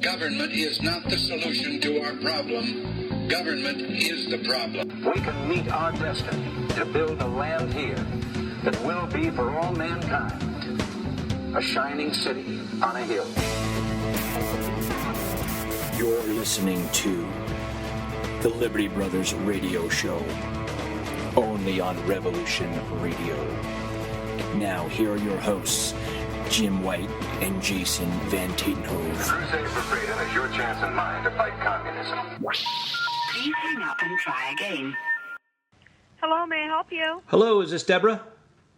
Government is not the solution to our problem. Government is the problem. We can meet our destiny to build a land here that will be for all mankind a shining city on a hill. You're listening to the Liberty Brothers Radio Show, only on Revolution Radio. Now, here are your hosts, Jim White and Jason Van Tatenhove. The crusade for freedom is your chance and mine to fight communism. Please hang up and try again. Hello, may I help you? Hello, is this Deborah?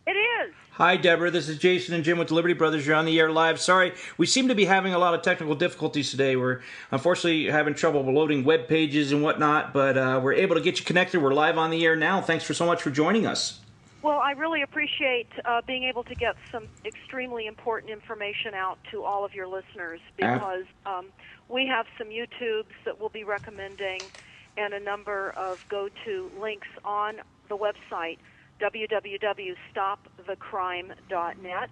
It is. Hi, Deborah. This is Jason and Jim with the Liberty Brothers. You're on the air live. Sorry, we seem to be having a lot of technical difficulties today. We're unfortunately having trouble loading web pages and whatnot, but we're able to get you connected. We're live on the air now. Thanks so much for joining us. Well, I really appreciate being able to get some extremely important information out to all of your listeners because we have some YouTubes that we'll be recommending and a number of go-to links on the website, www.stopthecrime.net.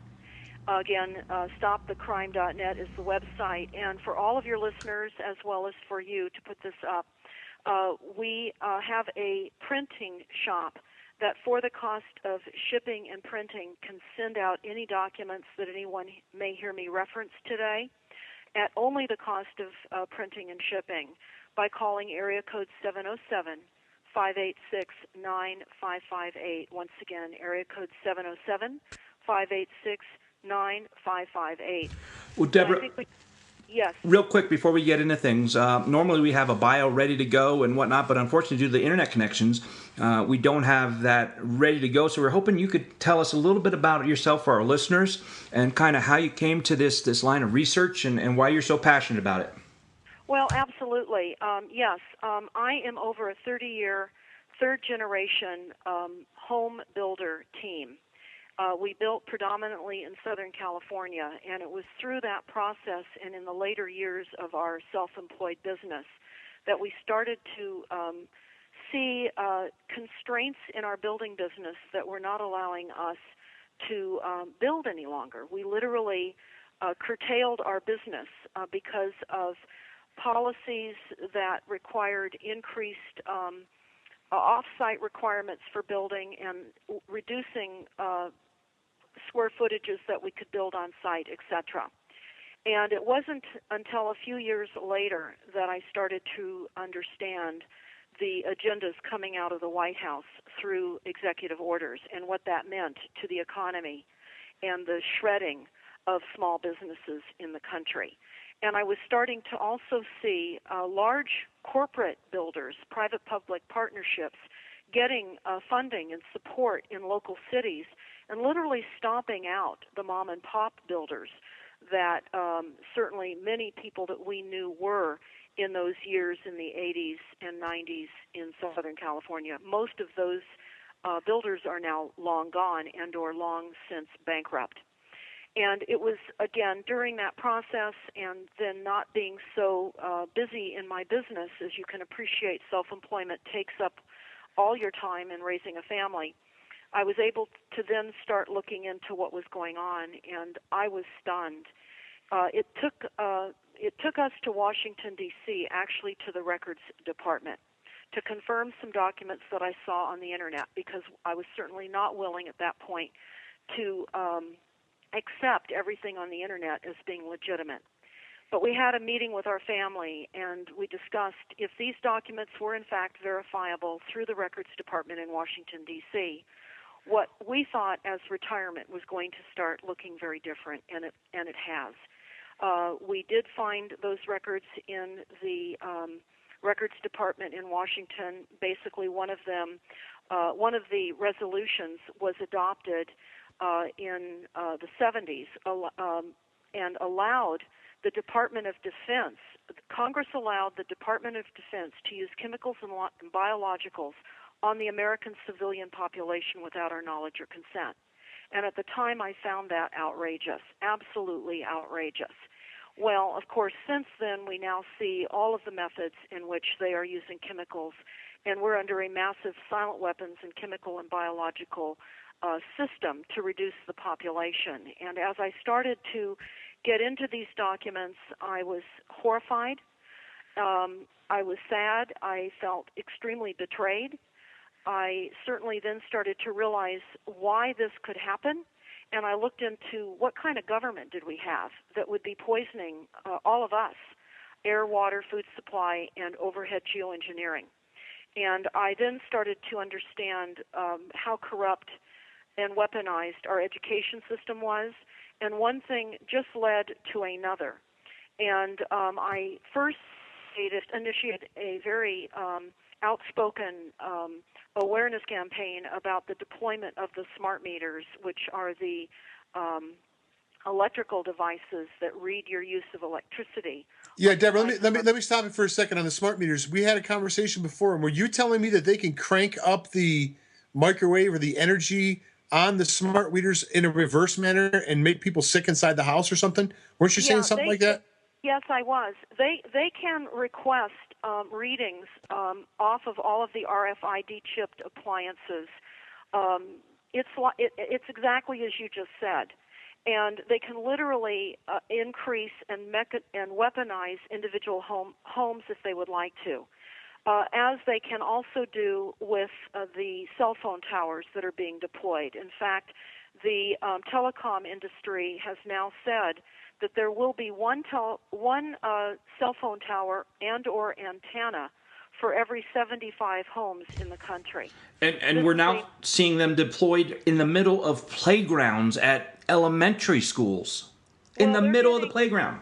Again, stopthecrime.net is the website. And for all of your listeners, as well as for you to put this up, we have a printing shop that for the cost of shipping and printing can send out any documents that anyone may hear me reference today at only the cost of printing and shipping by calling area code 707-586-9558. Once again, area code 707-586-9558. Well, Deborah, yes. Real quick before we get into things, normally we have a bio ready to go and whatnot, but unfortunately due to the internet connections, we don't have that ready to go. So we're hoping you could tell us a little bit about yourself for our listeners and kind of how you came to this line of research and why you're so passionate about it. Well, absolutely. Yes, I am over a 30-year, third-generation home builder team. We built predominantly in Southern California, and it was through that process and in the later years of our self-employed business that we started to see constraints in our building business that were not allowing us to build any longer. We literally curtailed our business because of policies that required increased off-site requirements for building and reducing square footages that we could build on site, etc. And it wasn't until a few years later that I started to understand the agendas coming out of the White House through executive orders and what that meant to the economy and the shredding of small businesses in the country. And I was starting to also see large corporate builders, private-public partnerships, getting funding and support in local cities and literally stomping out the mom-and-pop builders that certainly many people that we knew were in those years in the 80s and 90s in Southern California. Most of those builders are now long gone and or long since bankrupt. And it was, again, during that process and then not being so busy in my business, as you can appreciate, self-employment takes up all your time in raising a family. I was able to then start looking into what was going on, and I was stunned. It took us to Washington, D.C., actually to the Records Department, to confirm some documents that I saw on the Internet, because I was certainly not willing at that point to accept everything on the Internet as being legitimate. But we had a meeting with our family, and we discussed if these documents were in fact verifiable through the Records Department in Washington, D.C., what we thought as retirement was going to start looking very different, and it has. We did find those records in the Records Department in Washington. Basically, one of the resolutions was adopted in the 70s and allowed the Department of Defense, Congress allowed the Department of Defense to use chemicals and biologicals on the American civilian population without our knowledge or consent. And at the time, I found that outrageous, absolutely outrageous. Well, of course, since then, we now see all of the methods in which they are using chemicals, and we're under a massive silent weapons and chemical and biological system to reduce the population. And as I started to get into these documents, I was horrified. I was sad. I felt extremely betrayed. I certainly then started to realize why this could happen, and I looked into what kind of government did we have that would be poisoning all of us, air, water, food supply, and overhead geoengineering. And I then started to understand how corrupt and weaponized our education system was, and one thing just led to another. And I first initiated a very outspoken awareness campaign about the deployment of the smart meters, which are the electrical devices that read your use of electricity. Yeah, Deborah, let me stop you for a second on the smart meters. We had a conversation before, and were you telling me that they can crank up the microwave or the energy on the smart meters in a reverse manner and make people sick inside the house or something? Weren't you saying something like that? Yes, I was. They can request readings off of all of the RFID chipped appliances. It's exactly as you just said, and they can literally increase and weaponize individual homes if they would like to, as they can also do with the cell phone towers that are being deployed. In fact, the telecom industry has now said that there will be one cell phone tower and or antenna for every 75 homes in the country. And we're now seeing them deployed in the middle of playgrounds at elementary schools. In the middle of the playground.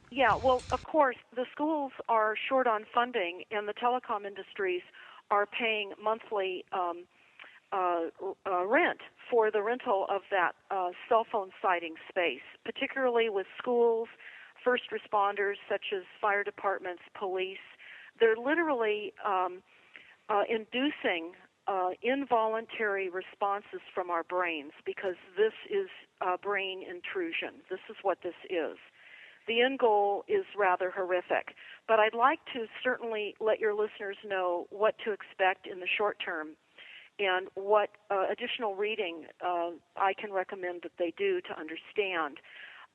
Yeah, well, of course, the schools are short on funding, and the telecom industries are paying monthly rent for the rental of that cell phone siting space, particularly with schools, first responders such as fire departments, police. They're literally inducing involuntary responses from our brains, because this is brain intrusion. This is what this is. The end goal is rather horrific, but I'd like to certainly let your listeners know what to expect in the short term and what additional reading I can recommend that they do to understand.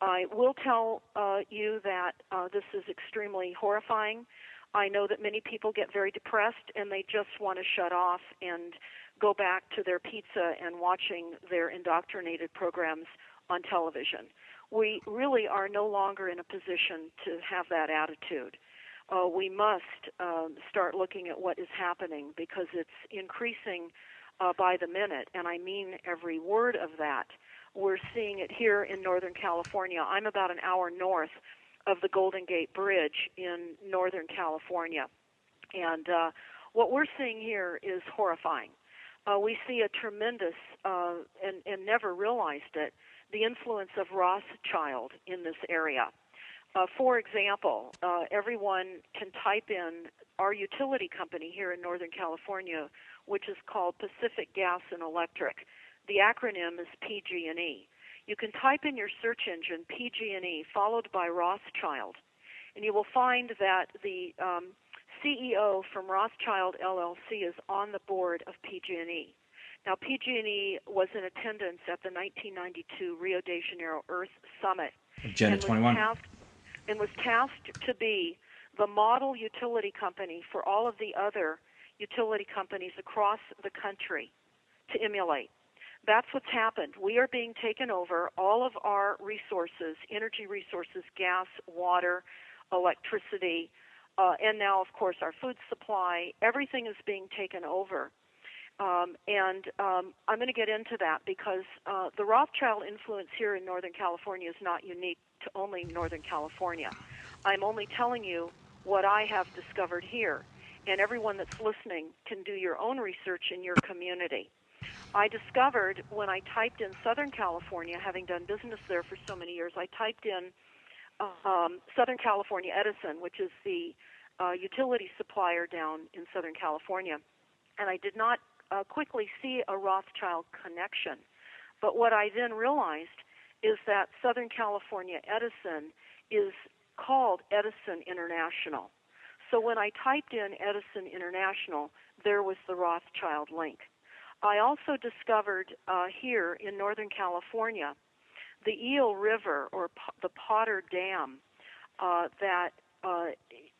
I will tell you that this is extremely horrifying. I know that many people get very depressed and they just want to shut off and go back to their pizza and watching their indoctrinated programs on television. We really are no longer in a position to have that attitude. We must start looking at what is happening, because it's increasing by the minute, and I mean every word of that. We're seeing it here in Northern California. I'm about an hour north of the Golden Gate Bridge in Northern California, and what we're seeing here is horrifying. We see a tremendous, and never realized it, the influence of Rothschild in this area. For example, everyone can type in our utility company here in Northern California, which is called Pacific Gas and Electric. The acronym is PG&E. You can type in your search engine PG&E followed by Rothschild, and you will find that the CEO from Rothschild LLC is on the board of PG&E. Now, PG&E was in attendance at the 1992 Rio de Janeiro Earth Summit Agenda 21. And was tasked to be the model utility company for all of the other utility companies across the country to emulate. That's what's happened. We are being taken over. All of our resources, energy resources, gas, water, electricity, and now, of course, our food supply, everything is being taken over. I'm going to get into that, because the Rothschild influence here in Northern California is not unique to only Northern California. I'm only telling you what I have discovered here, and everyone that's listening can do your own research in your community. I discovered when I typed in Southern California, having done business there for so many years, I typed in Southern California Edison, which is the utility supplier down in Southern California, and I did not quickly see a Rothschild connection. But what I then realized is that Southern California Edison is called Edison International. So when I typed in Edison International, there was the Rothschild link. I also discovered here in Northern California the Eel River or the Potter Dam that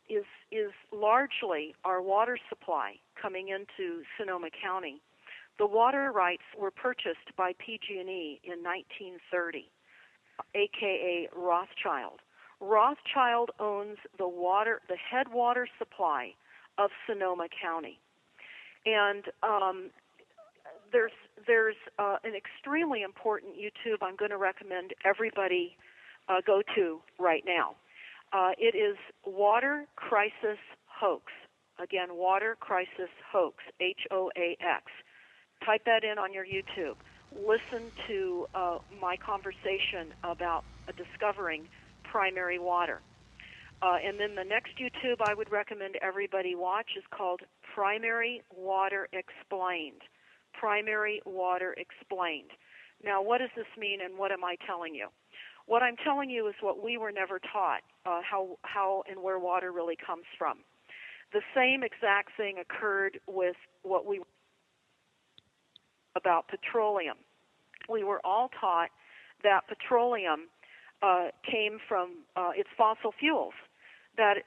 is largely our water supply coming into Sonoma County. The water rights were purchased by PG&E in 1930, aka Rothschild. Rothschild owns the headwater supply of Sonoma County, and there's an extremely important YouTube I'm going to recommend everybody go to right now. It is Water Crisis Hoax. Again, Water Crisis Hoax, HOAX. Type that in on your YouTube. Listen to my conversation about discovering primary water. And then the next YouTube I would recommend everybody watch is called Primary Water Explained. Primary Water Explained. Now, what does this mean, and what am I telling you? What I'm telling you is what we were never taught, how and where water really comes from. The same exact thing occurred with what we about petroleum. We were all taught that petroleum came from its fossil fuels, that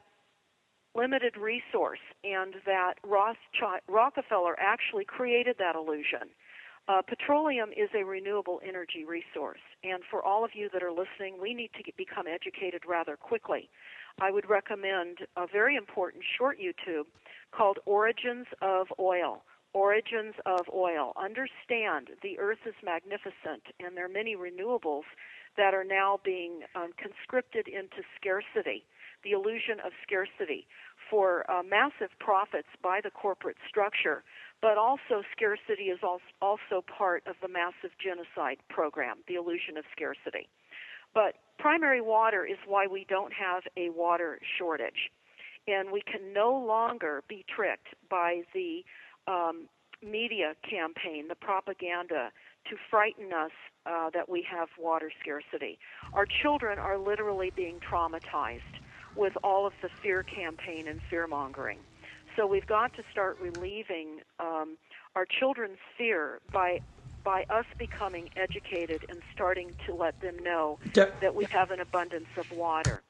limited resource, and that Rockefeller actually created that illusion. Petroleum is a renewable energy resource, and for all of you that are listening, we need to become educated rather quickly. I would recommend a very important short YouTube called Origins of Oil. Origins of Oil. Understand the earth is magnificent, and there are many renewables that are now being conscripted into scarcity, the illusion of scarcity, for massive profits by the corporate structure, but also scarcity is also part of the massive genocide program, the illusion of scarcity. But primary water is why we don't have a water shortage, and we can no longer be tricked by the media campaign, the propaganda, to frighten us that we have water scarcity. Our children are literally being traumatized with all of the fear campaign and fear-mongering. So we've got to start relieving our children's fear by us becoming educated and starting to let them know that we have an abundance of water.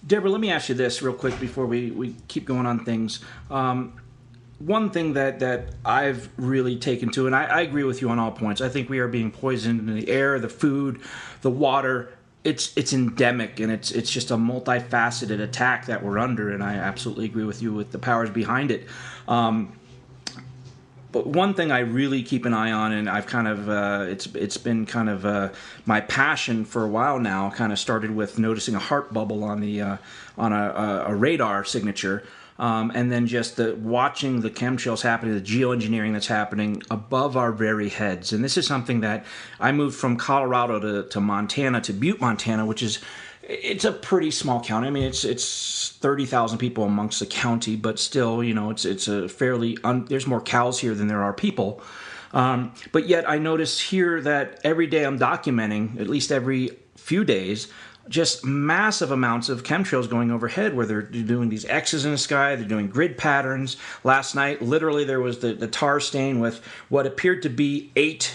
Deborah, let me ask you this real quick before we keep going on things. One thing that I've really taken to, and I agree with you on all points, I think we are being poisoned in the air, the food, the water. It's endemic, and it's just a multifaceted attack that we're under, and I absolutely agree with you with the powers behind it. But one thing I really keep an eye on, and I've kind of it's been kind of my passion for a while now. Kind of started with noticing a heart bubble on the on a radar signature. And then just watching the chemtrails happening, the geoengineering that's happening above our very heads. And this is something that I moved from Colorado to Montana, to Butte, Montana, which is, it's a pretty small county. I mean, it's 30,000 people amongst the county, but still, you know, it's a fairly, there's more cows here than there are people. But yet I notice here that every day I'm documenting, at least every few days, just massive amounts of chemtrails going overhead, where they're doing these X's in the sky, they're doing grid patterns. Last night, literally, there was the tar stain with what appeared to be 8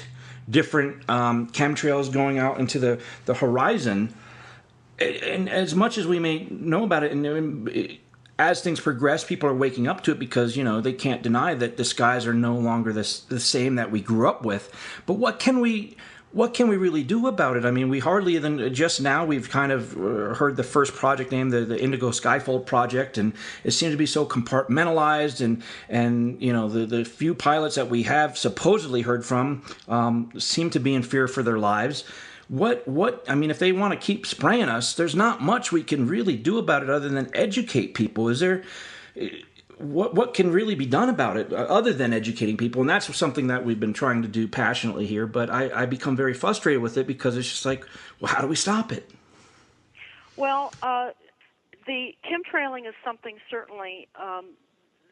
different chemtrails going out into the horizon. And as much as we may know about it, and as things progress, people are waking up to it because, you know, they can't deny that the skies are no longer the same that we grew up with. But what can we really do about it? I mean, we hardly even, just now we've kind of heard the first project name, the Indigo Skyfold project, and it seems to be so compartmentalized, and you know, the few pilots that we have supposedly heard from seem to be in fear for their lives. I mean, if they want to keep spraying us, there's not much we can really do about it other than educate people. Is there... What can really be done about it other than educating people? And that's something that we've been trying to do passionately here, but I become very frustrated with it because it's just like, well, how do we stop it? Well, the chemtrailing is something certainly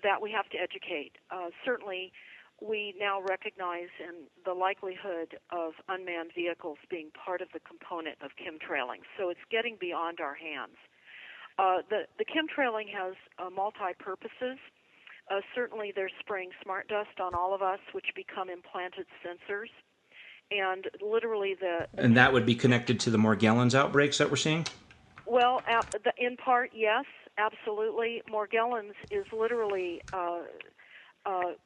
that we have to educate. Certainly, we now recognize in the likelihood of unmanned vehicles being part of the component of chemtrailing. So it's getting beyond our hands. The chemtrailing has multi-purposes. Certainly they're spraying smart dust on all of us, which become implanted sensors. And literally And that would be connected to the Morgellons outbreaks that we're seeing? Well, in part, yes, absolutely. Morgellons is literally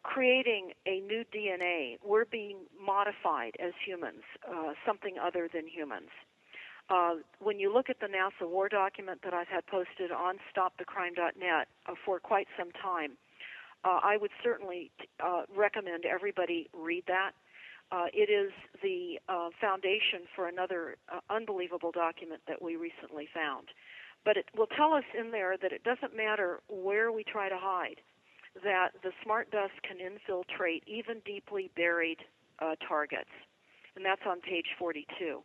creating a new DNA. We're being modified as humans, something other than humans. When you look at the NASA war document that I've had posted on stopthecrime.net for quite some time, I would certainly recommend everybody read that. It is the foundation for another unbelievable document that we recently found. But it will tell us in there that it doesn't matter where we try to hide, that the smart dust can infiltrate even deeply buried targets. And that's on page 42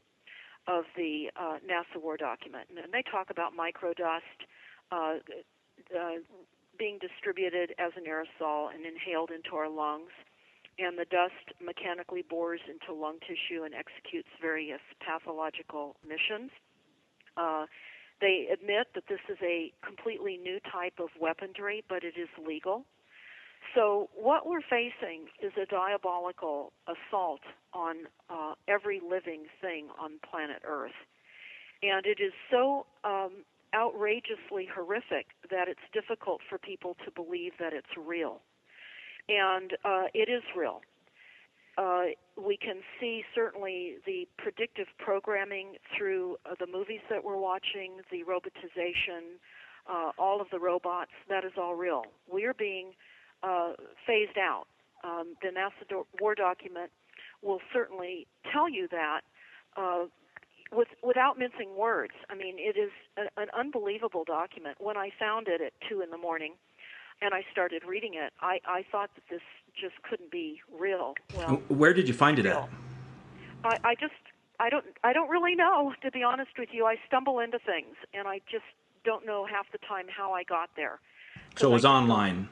of the NASA war document. And they talk about microdust being distributed as an aerosol and inhaled into our lungs. And the dust mechanically bores into lung tissue and executes various pathological missions. They admit that this is a completely new type of weaponry, but it is legal. So what we're facing is a diabolical assault on every living thing on planet Earth. And it is so outrageously horrific that it's difficult for people to believe that it's real. And it is real. We can see certainly the predictive programming through the movies that we're watching, the robotization, all of the robots. That is all real. We are being phased out. The NASA war document will certainly tell you that without mincing words. I mean, it is an unbelievable document. When I found it at 2 a.m, and I started reading it, I thought that this just couldn't be real. Well, where did you find it at? I don't really know, to be honest with you. I stumble into things, and I just don't know half the time how I got there. So it was online.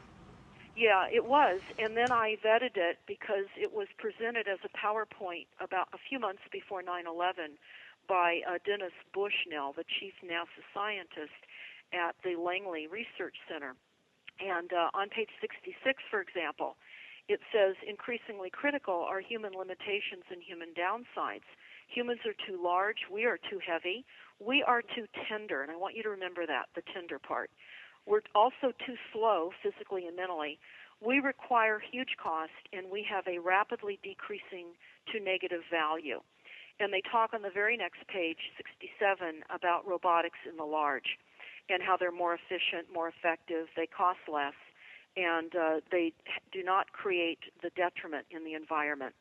Yeah, it was, and then I vetted it because it was presented as a PowerPoint about a few months before 9/11 by Dennis Bushnell, the chief NASA scientist at the Langley Research Center. And on page 66, for example, it says, increasingly critical are human limitations and human downsides. Humans are too large. We are too heavy. We are too tender. And I want you to remember that, the tender part. We're also too slow physically and mentally. We require huge cost, and we have a rapidly decreasing to negative value. And they talk on the very next page, 67, about robotics in the large and how they're more efficient, more effective, they cost less, and they do not create the detriment in the environment.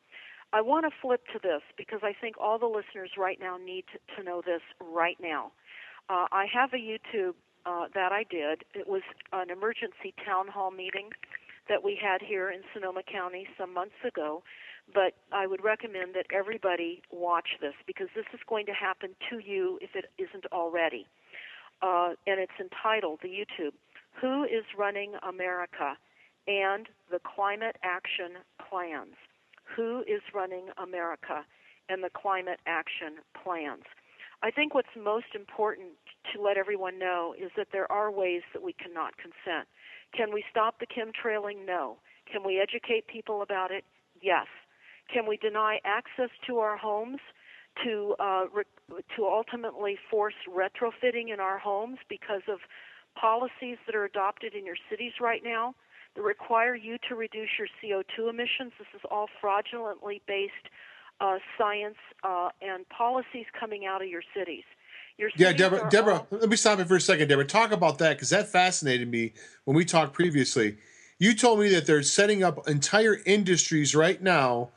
I want to flip to this because I think all the listeners right now need to know this right now. I have a YouTube that I did. It was an emergency town hall meeting that we had here in Sonoma County some months ago, but I would recommend that everybody watch this because this is going to happen to you if it isn't already. And it's entitled, the YouTube, Who is Running America and the Climate Action Plans. Who is Running America and the Climate Action Plans. I think what's most important to let everyone know is that there are ways that we cannot consent. Can we stop the chemtrailing? No. Can we educate people about it? Yes. Can we deny access to our homes to ultimately force retrofitting in our homes because of policies that are adopted in your cities right now that require you to reduce your CO2 emissions? This is all fraudulently based science and policies coming out of your cities. Yeah, Deborah, let me stop you for a second, Deborah. Talk about that because that fascinated me when we talked previously. You told me that they're setting up entire industries right now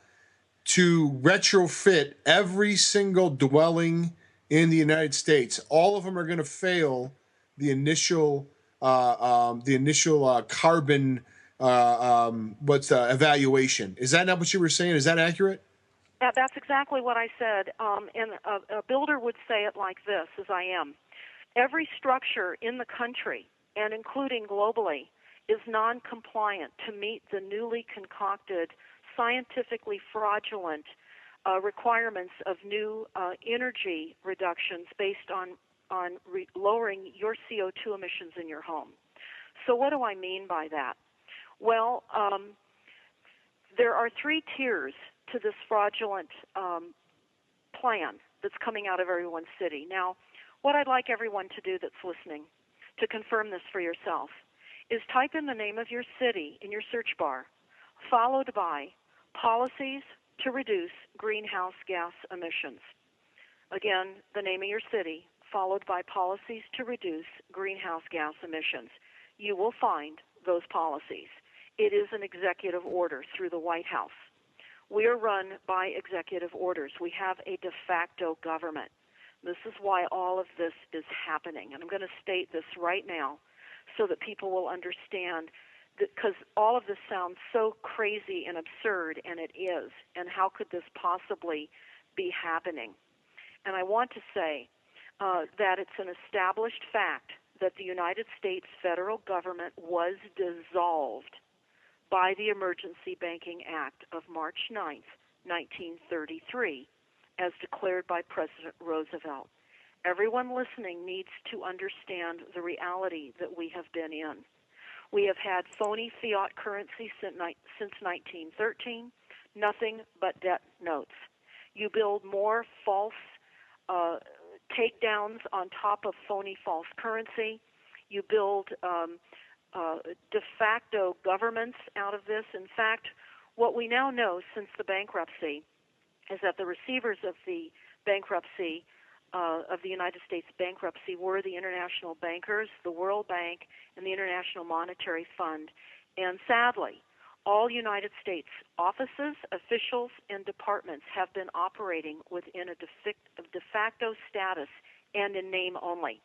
to retrofit every single dwelling in the United States. All of them are going to fail the initial carbon evaluation. Is that not what you were saying? Is that accurate? That's exactly what I said. And a builder would say it like this, as I am. Every structure in the country, and including globally, is non-compliant to meet the newly concocted, scientifically fraudulent requirements of new energy reductions based on lowering your CO2 emissions in your home. So what do I mean by that? Well, there are 3 tiers to this fraudulent plan that's coming out of everyone's city. Now, what I'd like everyone to do that's listening to confirm this for yourself is type in the name of your city in your search bar, followed by policies to reduce greenhouse gas emissions. Again, the name of your city, followed by policies to reduce greenhouse gas emissions. You will find those policies. It is an executive order through the White House. We are run by executive orders. We have a de facto government. This is why all of this is happening. And I'm going to state this right now so that people will understand, because all of this sounds so crazy and absurd, and it is. And how could this possibly be happening? And I want to say that it's an established fact that the United States federal government was dissolved by the Emergency Banking Act of March 9th, 1933, as declared by President Roosevelt. Everyone listening needs to understand the reality that we have been in. We have had phony fiat currency since 1913, nothing but debt notes. You build more false takedowns on top of phony false currency. You build de facto governments out of this. In fact, what we now know since the bankruptcy is that the receivers of the bankruptcy, of the United States bankruptcy, were the international bankers, the World Bank, and the International Monetary Fund. And sadly, all United States offices, officials, and departments have been operating within a de facto status and in name only.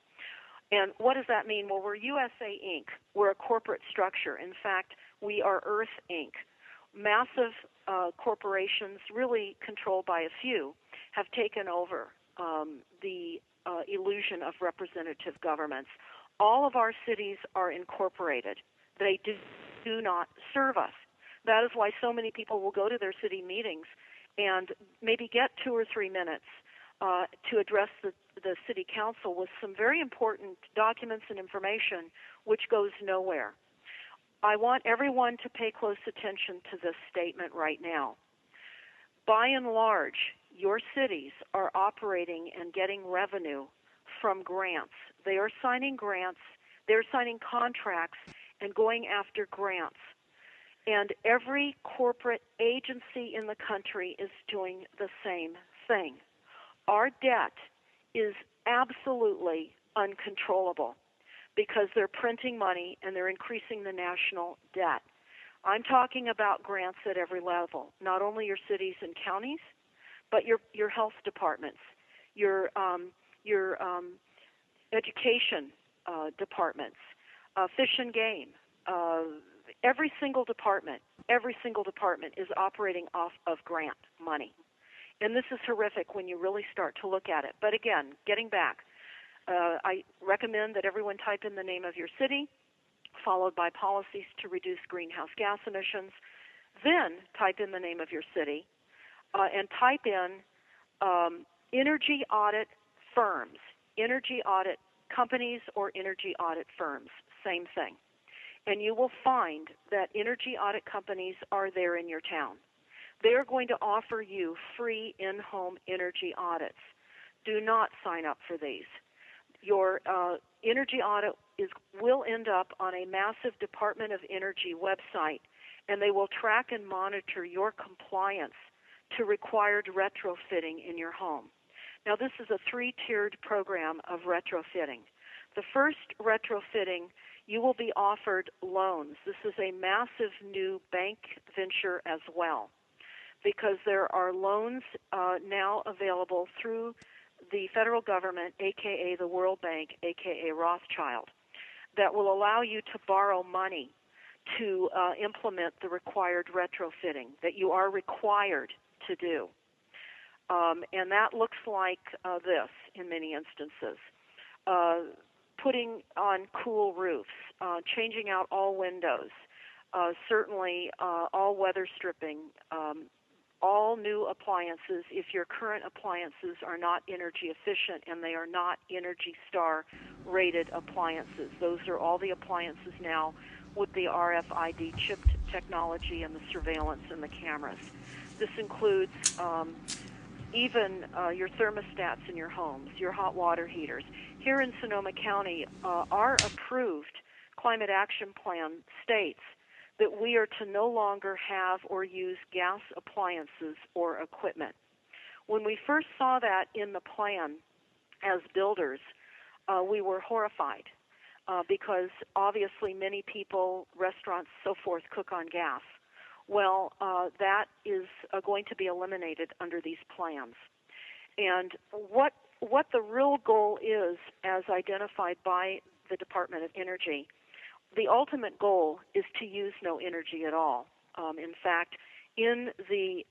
And what does that mean? Well, we're USA Inc. We're a corporate structure. In fact, we are Earth Inc. Massive corporations, really controlled by a few, have taken over the illusion of representative governments. All of our cities are incorporated. They do not serve us. That is why so many people will go to their city meetings and maybe get 2 or 3 minutes to address the city council with some very important documents and information which goes nowhere. I want everyone to pay close attention to this statement right now. By and large, your cities are operating and getting revenue from grants. They are signing grants, they're signing contracts and going after grants. And every corporate agency in the country is doing the same thing. Our debt is absolutely uncontrollable because they're printing money and they're increasing the national debt. I'm talking about grants at every level, not only your cities and counties, but your health departments, your education departments, fish and game. Every single department is operating off of grant money. And this is horrific when you really start to look at it. But again, getting back, I recommend that everyone type in the name of your city, followed by policies to reduce greenhouse gas emissions. Then type in the name of your city and type in energy audit firms, energy audit companies or energy audit firms, same thing. And you will find that energy audit companies are there in your town. They are going to offer you free in-home energy audits. Do not sign up for these. Your energy audit will end up on a massive Department of Energy website, and they will track and monitor your compliance to required retrofitting in your home. Now, this is a 3-tiered program of retrofitting. The first retrofitting, you will be offered loans. This is a massive new bank venture as well, because there are loans now available through the federal government, a.k.a. the World Bank, a.k.a. Rothschild, that will allow you to borrow money to implement the required retrofitting that you are required to do. And that looks like this in many instances. Putting on cool roofs, changing out all windows, certainly all weather stripping, all new appliances, if your current appliances are not energy efficient and they are not Energy Star rated appliances. Those are all the appliances now with the RFID chipped technology and the surveillance and the cameras. This includes even your thermostats in your homes, your hot water heaters. Here in Sonoma County, our approved climate action plan states that we are to no longer have or use gas appliances or equipment. When we first saw that in the plan as builders, we were horrified because obviously many people, restaurants, so forth, cook on gas. Well, that is going to be eliminated under these plans. And what the real goal is, as identified by the Department of Energy, the ultimate goal is to use no energy at all. In fact, in the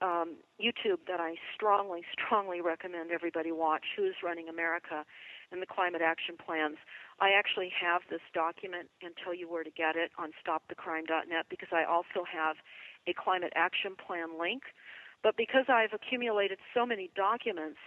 YouTube that I strongly, strongly recommend everybody watch, Who's Running America and the Climate Action Plans, I actually have this document and tell you where to get it on stopthecrime.net, because I also have a climate action plan link. But because I've accumulated so many documents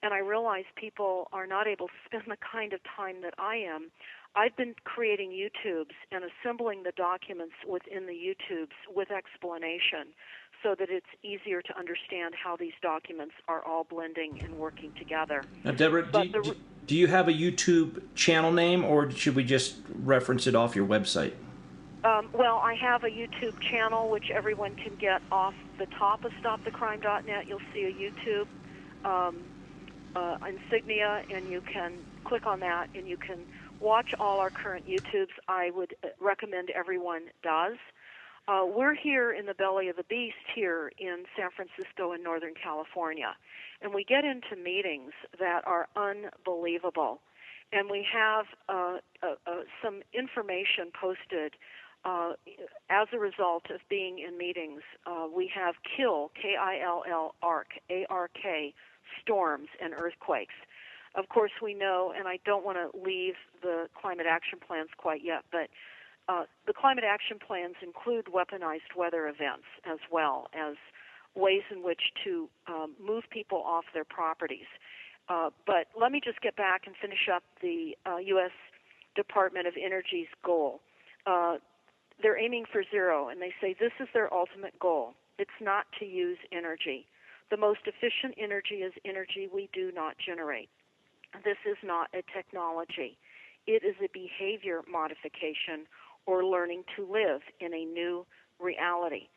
and I realize people are not able to spend the kind of time that I am, I've been creating YouTubes and assembling the documents within the YouTubes with explanation so that it's easier to understand how these documents are all blending and working together. Now, Deborah, do you have a YouTube channel name, or should we just reference it off your website? Well, I have a YouTube channel which everyone can get off the top of stopthecrime.net. You'll see a YouTube insignia, and you can click on that, and you can watch all our current YouTubes. I would recommend everyone does. We're here in the belly of the beast here in San Francisco and Northern California, and we get into meetings that are unbelievable. And we have some information posted as a result of being in meetings. We have KILL, K-I-L-L, A-R-K, storms and earthquakes. Of course, we know, and I don't want to leave the climate action plans quite yet, but the climate action plans include weaponized weather events as well as ways in which to move people off their properties. But let me just get back and finish up the U.S. Department of Energy's goal. They're aiming for zero, and they say this is their ultimate goal. It's not to use energy. The most efficient energy is energy we do not generate. This is not a technology. It is a behavior modification or learning to live in a new reality.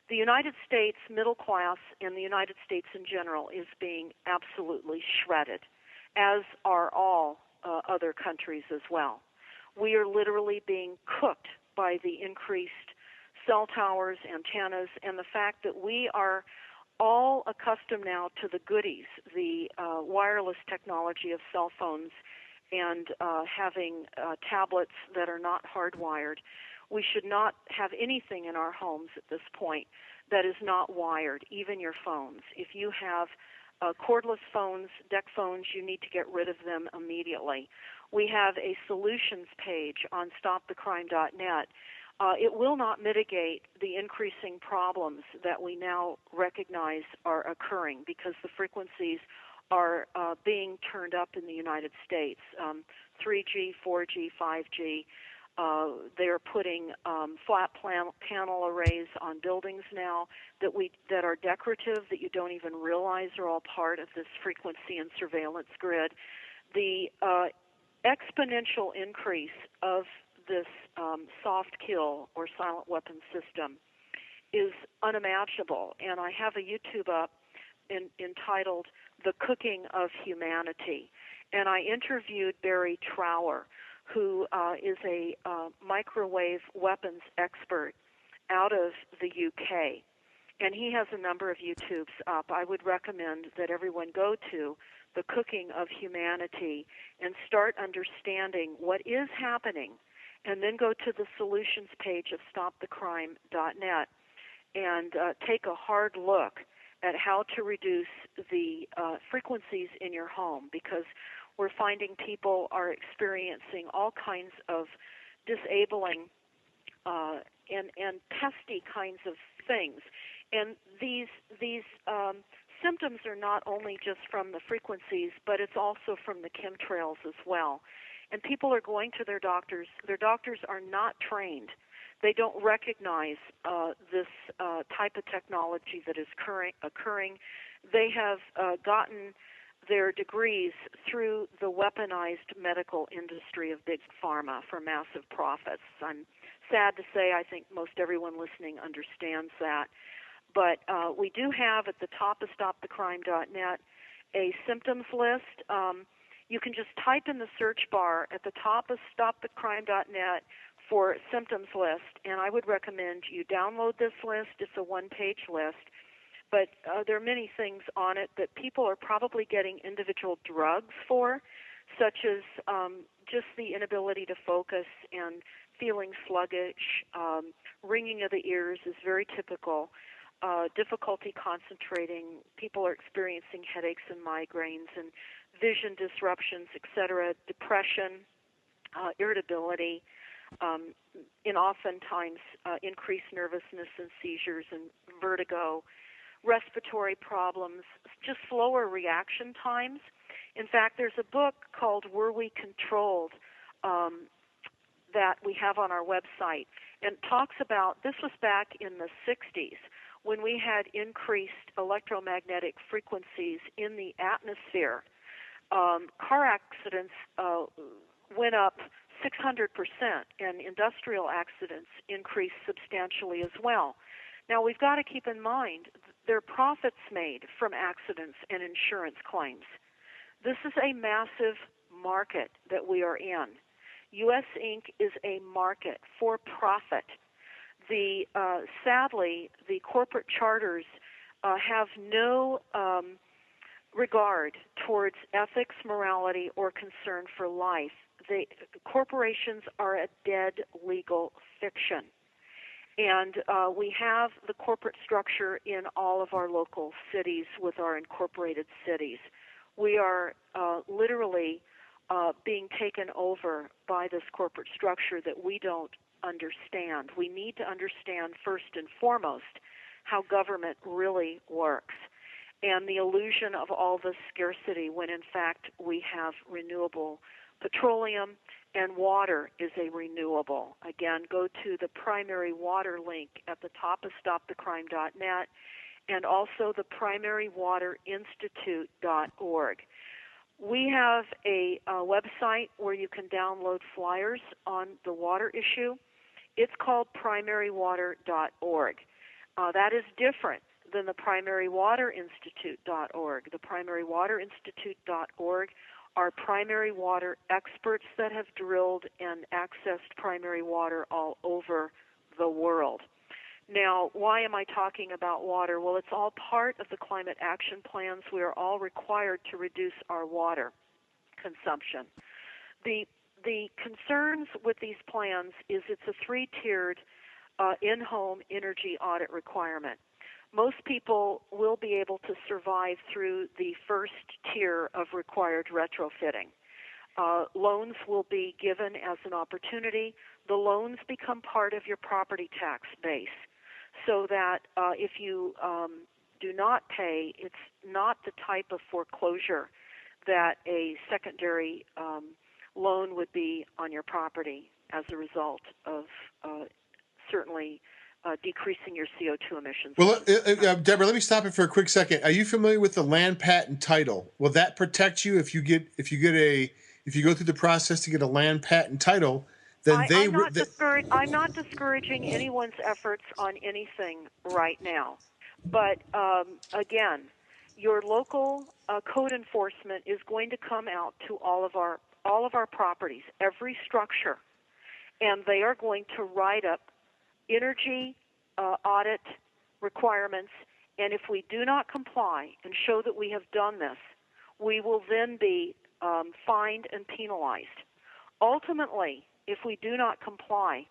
The United States middle class and the United States in general is being absolutely shredded, as are all other countries as well. We are literally being cooked by the increased cell towers, antennas, and the fact that we are all accustomed now to the goodies, the wireless technology of cell phones and having tablets that are not hardwired. We should not have anything in our homes at this point that is not wired, even your phones. If you have cordless phones, deck phones, you need to get rid of them immediately. We have a solutions page on stopthecrime.net. It will not mitigate the increasing problems that we now recognize are occurring because the frequencies are being turned up in the United States. 3G, 4G, 5G. They're putting flat panel arrays on buildings now that are decorative, that you don't even realize are all part of this frequency and surveillance grid. The exponential increase of this soft kill or silent weapon system is unimaginable. And I have a YouTube up entitled The Cooking of Humanity. And I interviewed Barry Trower, who is a microwave weapons expert out of the UK. And he has a number of YouTubes up. I would recommend that everyone go to The Cooking of Humanity and start understanding what is happening, and then go to the solutions page of stopthecrime.net and take a hard look at how to reduce the frequencies in your home, because we're finding people are experiencing all kinds of disabling and pesky kinds of things. And these symptoms are not only just from the frequencies, but it's also from the chemtrails as well. And people are going to their doctors. Their doctors are not trained. They don't recognize this type of technology that is occurring. They have gotten their degrees through the weaponized medical industry of big pharma for massive profits. I'm sad to say I think most everyone listening understands that. But we do have at the top of stopthecrime.net a symptoms list. You can just type in the search bar at the top of stopthecrime.net for symptoms list, and I would recommend you download this list. It's a one-page list. But there are many things on it that people are probably getting individual drugs for, such as just the inability to focus and feeling sluggish. Ringing of the ears is very typical. Difficulty concentrating. People are experiencing headaches and migraines and vision disruptions, etc. Depression, irritability, and oftentimes increased nervousness and seizures and vertigo. Respiratory problems, just slower reaction times. In fact, there's a book called Were We Controlled that we have on our website, and talks about, this was back in the 60s, when we had increased electromagnetic frequencies in the atmosphere. Car accidents went up 600%, and industrial accidents increased substantially as well. Now, we've got to keep in mind, there are profits made from accidents and insurance claims. This is a massive market that we are in. U.S. Inc. is a market for profit. Sadly, the corporate charters have no regard towards ethics, morality, or concern for life. Corporations are a dead legal fiction. And we have the corporate structure in all of our local cities with our incorporated cities. We are literally being taken over by this corporate structure that we don't understand. We need to understand first and foremost how government really works and the illusion of all this scarcity when in fact we have renewable petroleum, and water is a renewable. Again, go to the primary water link at the top of stopthecrime.net and also the primarywaterinstitute.org. We have a website where you can download flyers on the water issue. It's called primarywater.org. That is different than the primarywaterinstitute.org. The primarywaterinstitute.org are primary water experts that have drilled and accessed primary water all over the world. Now, why am I talking about water? Well, it's all part of the climate action plans. We are all required to reduce our water consumption. The concerns with these plans is it's a three-tiered in-home energy audit requirement. Most people will be able to survive through the first tier of required retrofitting. Loans will be given as an opportunity. The loans become part of your property tax base so that if you do not pay, it's not the type of foreclosure that a secondary loan would be on your property as a result of certainly decreasing your CO2 emissions. Well, Deborah, let me stop it for a quick second. Are you familiar with the land patent title? Will that protect you if you go through the process to get a land patent title? Then I'm not discouraging anyone's efforts on anything right now, but again, your local code enforcement is going to come out to all of our properties, every structure, and they are going to write up energy audit requirements, and if we do not comply and show that we have done this, we will then be fined and penalized. Ultimately, if we do not comply,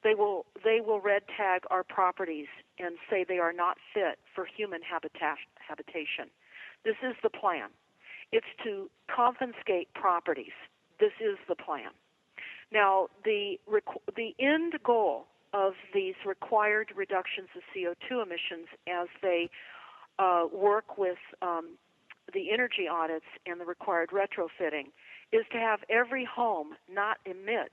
they will red tag our properties and say they are not fit for human habitation. This is the plan. It's to confiscate properties. This is the plan. Now, the end goal of these required reductions of CO2 emissions as they work with the energy audits and the required retrofitting is to have every home not emit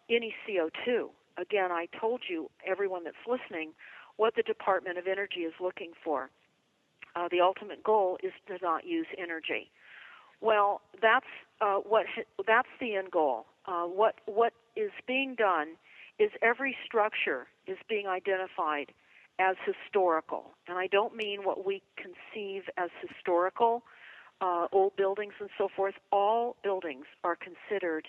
any CO2 again, I told you, everyone that's listening, what the Department of Energy is looking for. The ultimate goal is to not use energy. Well, that's the end goal. What is being done is every structure is being identified as historical, and I don't mean what we conceive as historical, old buildings and so forth. All buildings are considered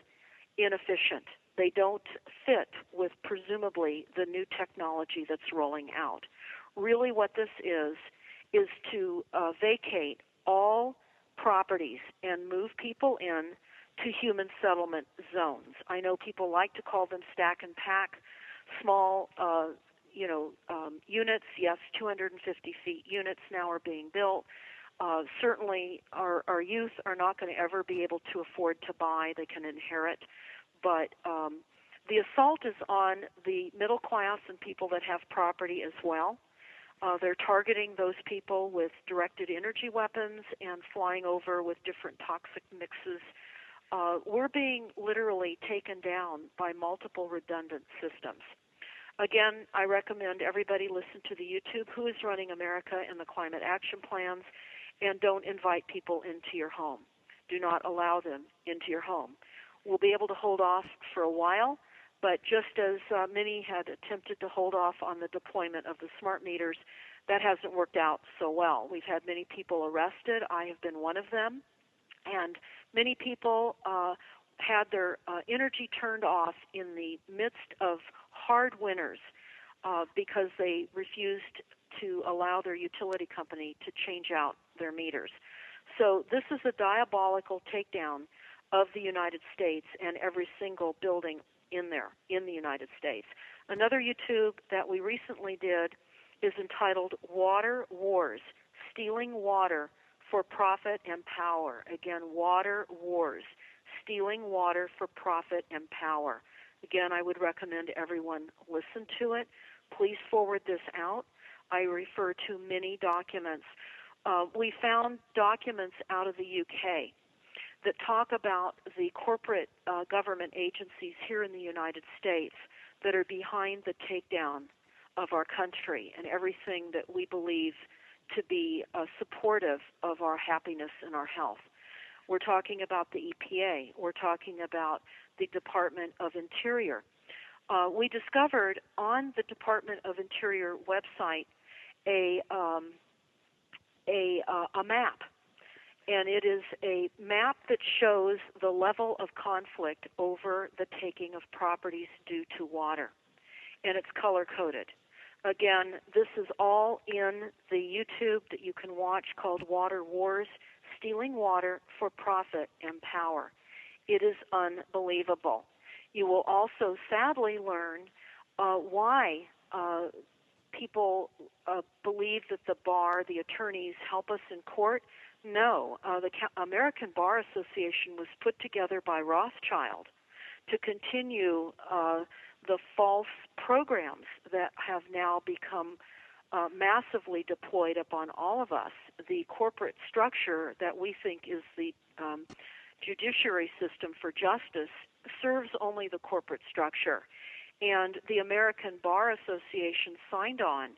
inefficient. They don't fit with presumably the new technology that's rolling out. Really, what this is to vacate all properties and move people in to human settlement zones. I know people like to call them stack and pack, small, units. Yes, 250 feet units now are being built. Certainly, our youth are not going to ever be able to afford to buy. They can inherit. But the assault is on the middle class and people that have property as well. They're targeting those people with directed energy weapons and flying over with different toxic mixes. We're being literally taken down by multiple redundant systems. Again, I recommend everybody listen to the YouTube, Who is Running America, and the Climate Action Plans, and don't invite people into your home. Do not allow them into your home. We'll be able to hold off for a while, but just as many had attempted to hold off on the deployment of the smart meters, that hasn't worked out so well. We've had many people arrested. I have been one of them. And many people had their energy turned off in the midst of hard winters because they refused to allow their utility company to change out their meters. So this is a diabolical takedown of the United States and every single building in the United States. Another YouTube that we recently did is entitled Water Wars, Stealing Water for Profit and Power. Again, Water Wars, Stealing Water for Profit and Power. Again, I would recommend everyone listen to it. Please forward this out. I refer to many documents. We found documents out of the UK that talk about the corporate government agencies here in the United States that are behind the takedown of our country and everything that we believe to be supportive of our happiness and our health. We're talking about the EPA. We're talking about the Department of Interior. We discovered on the Department of Interior website a map, and it is a map that shows the level of conflict over the taking of properties due to water, and it's color-coded. Again, this is all in the YouTube that you can watch called Water Wars, Stealing Water for Profit and Power. It is unbelievable. You will also sadly learn why people believe that the bar, the attorneys, help us in court. No, the American Bar Association was put together by Rothschild to continue the false programs that have now become massively deployed upon all of us. The corporate structure that we think is the judiciary system for justice serves only the corporate structure. And the American Bar Association signed on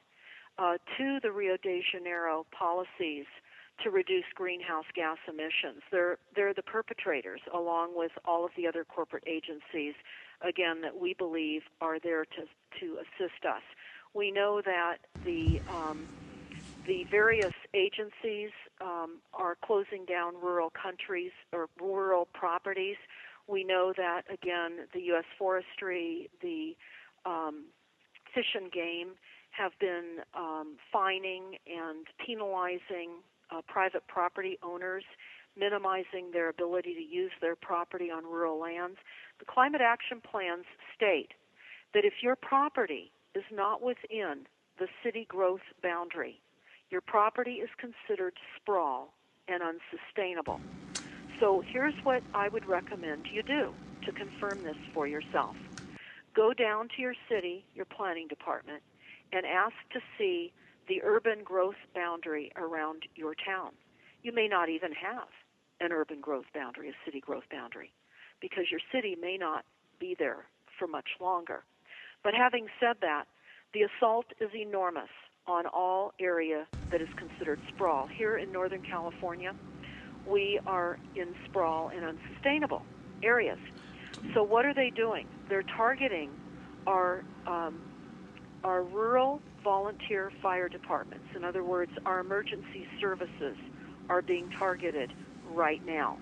to the Rio de Janeiro policies to reduce greenhouse gas emissions. They're the perpetrators, along with all of the other corporate agencies, again, that we believe are there to assist us. We know that the various agencies are closing down rural countries or rural properties. We know that, again, the U.S. Forestry, the Fish and Game have been fining and penalizing private property owners, minimizing their ability to use their property on rural lands. The climate action plans state that if your property is not within the city growth boundary, your property is considered sprawl and unsustainable. So here's what I would recommend you do to confirm this for yourself. Go down to your city, your planning department, and ask to see the urban growth boundary around your town. You may not even have an urban growth boundary, a city growth boundary, because your city may not be there for much longer. But having said that, the assault is enormous on all area that is considered sprawl. Here in Northern California, we are in sprawl and unsustainable areas. So what are they doing? They're targeting our rural volunteer fire departments. In other words, our emergency services are being targeted right now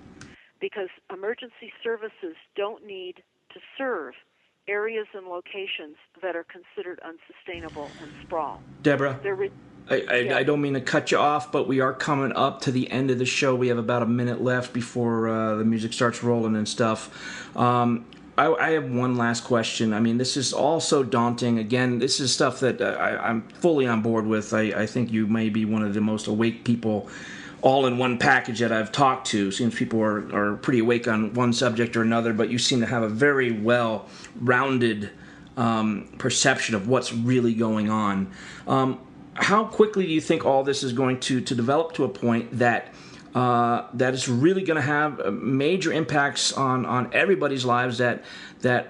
because emergency services don't need to serve areas and locations that are considered unsustainable and sprawl. Deborah, I don't mean to cut you off, but we are coming up to the end of the show. We have about a minute left before the music starts rolling and stuff. I have one last question. I mean, this is all so daunting. Again, this is stuff that I'm fully on board with. I think you may be one of the most awake people all in one package that I've talked to. Seems people are pretty awake on one subject or another, but you seem to have a very well-rounded perception of what's really going on. How quickly do you think all this is going to develop to a point that is really going to have major impacts on everybody's lives that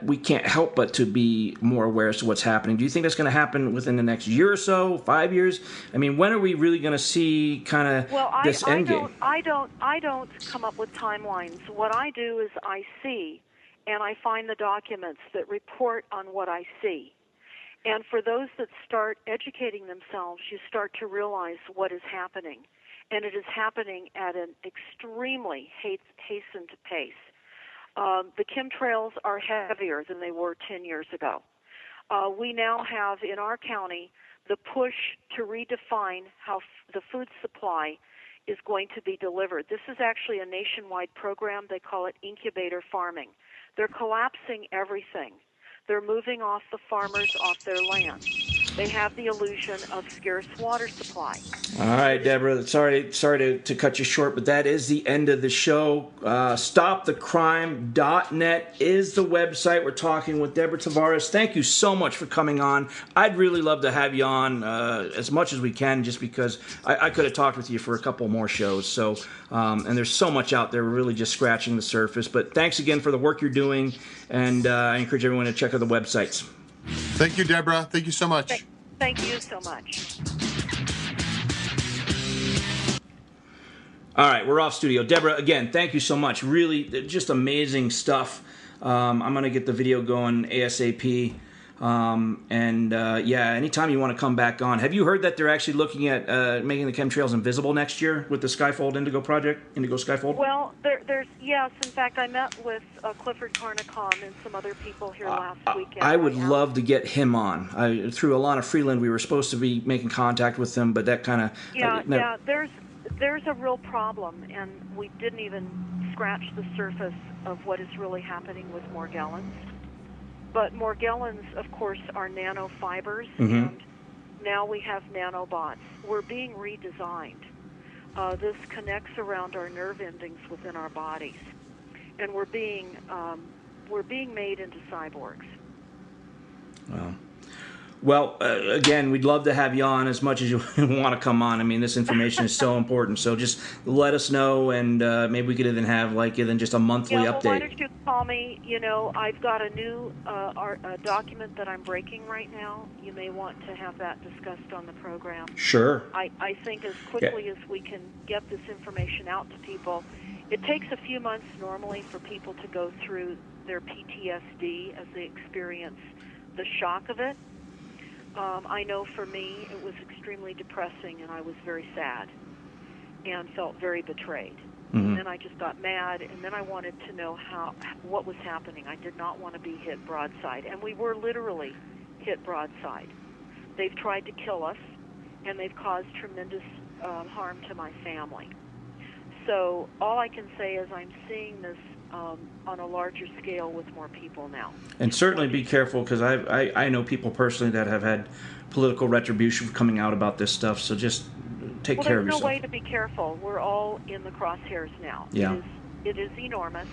we can't help but to be more aware as to what's happening? Do you think that's going to happen within the next year or so, 5 years? I mean, when are we really going to see kind of this end game? I don't come up with timelines. What I do is I see, and I find the documents that report on what I see. And for those that start educating themselves, you start to realize what is happening. And it is happening at an extremely hastened pace. The chemtrails are heavier than they were 10 years ago. We now have in our county the push to redefine how the food supply is going to be delivered. This is actually a nationwide program. They call it incubator farming. They're collapsing everything. They're moving off the farmers off their land. They have the illusion of scarce water supply. All right, Deborah, sorry to cut you short, but that is the end of the show. StopTheCrime.net is the website. We're talking with Deborah Tavares. Thank you so much for coming on. I'd really love to have you on as much as we can, just because I could have talked with you for a couple more shows. So, and there's so much out there. We're really just scratching the surface. But thanks again for the work you're doing, and I encourage everyone to check out the websites. Thank you, Deborah. Thank you so much. Thank you so much. All right, we're off studio. Deborah, again, thank you so much. Really, just amazing stuff. I'm going to get the video going ASAP. Anytime you want to come back on. Have you heard that they're actually looking at making the chemtrails invisible next year with the Skyfold Indigo project, Indigo Skyfold? Well, yes. In fact, I met with Clifford Carnicom and some other people here last weekend. I would love to get him on. Through Alana Freeland, we were supposed to be making contact with them, but that kind of... There's a real problem, and we didn't even scratch the surface of what is really happening with Morgellons. But Morgellons, of course, are nanofibers, and now we have nanobots. We're being redesigned. This connects around our nerve endings within our bodies, and we're being made into cyborgs. Well, again, we'd love to have you on as much as you want to come on. I mean, this information is so important. So just let us know, and maybe we could even have just a monthly update. Why don't you call me? I've got a new document that I'm breaking right now. You may want to have that discussed on the program. Sure. I think as quickly as we can get this information out to people, it takes a few months normally for people to go through their PTSD as they experience the shock of it. I know for me it was extremely depressing, and I was very sad and felt very betrayed. And then I just got mad, and then I wanted to know what was happening. I did not want to be hit broadside, and we were literally hit broadside. They've tried to kill us, and they've caused tremendous harm to my family. So all I can say is I'm seeing this on a larger scale with more people now. And certainly be careful, because I know people personally that have had political retribution coming out about this stuff, so just take care of yourself. There's no way to be careful. We're all in the crosshairs now. Yeah. It is enormous,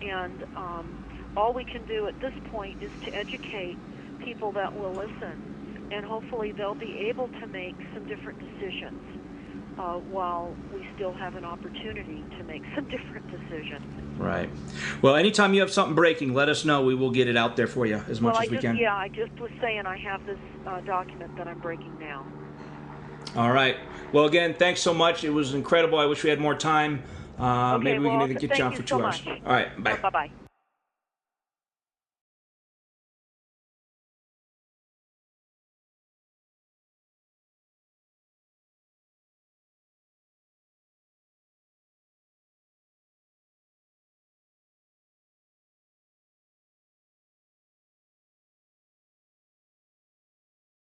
and all we can do at this point is to educate people that will listen, and hopefully they'll be able to make some different decisions. while we still have an opportunity to make some different decisions. Right. Well, anytime you have something breaking, let us know. We will get it out there for you as much as we can. Yeah, I just was saying I have this document that I'm breaking now. All right. Well, again, thanks so much. It was incredible. I wish we had more time. Okay, Maybe we can get you on thank for you 2 so hours. much. All right. Bye. Bye-bye.